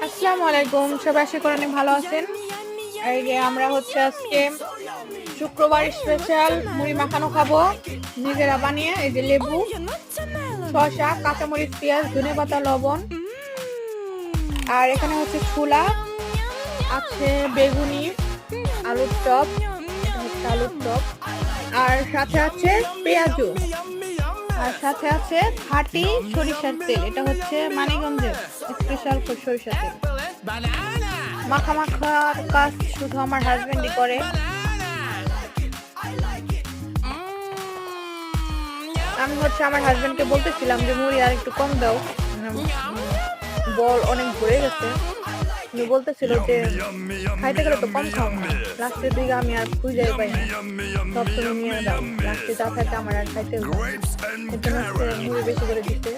আসসালামু আলাইকুম, সবাই আশা করি অনেক ভালো আছেন। এই যে আমরা হচ্ছে আজকে শুক্রবার স্পেশাল মুড়ি মাখানো খাবো নিজেরা বানিয়ে। এই যে লেবু, শসা, কাঁচামরিচ, পেঁয়াজ, ধনেপাতা, লবণ, আর এখানে হচ্ছে ছোলা আছে, বেগুনি, আলুর চপ, আর সাথে আছে পেঁয়াজু, আর সাথে আছে খাঁটি সরিষার তেল। এটা হচ্ছে মানিকগঞ্জের স্পেশাল সরিষার তেল। মাখার কাজ শুধু আমার হাজবেন্ডই করে। আমি হচ্ছে আমার হাজবেন্ডকে বলতেছিলাম যে মুড়ি আর একটু কম দাও, বল অনেক ভরে গেছে। উনি বলতেছিল যে খাইতে গেলে তো কম খাও না। লাস্টের দিকে আমি আর খুঁজেই পাই না, সব তুমি নিয়ে দাও। লাস্টে যা খাইতে আমার আর খাইতে হবে, মুড়ি বেশি করে দিতে।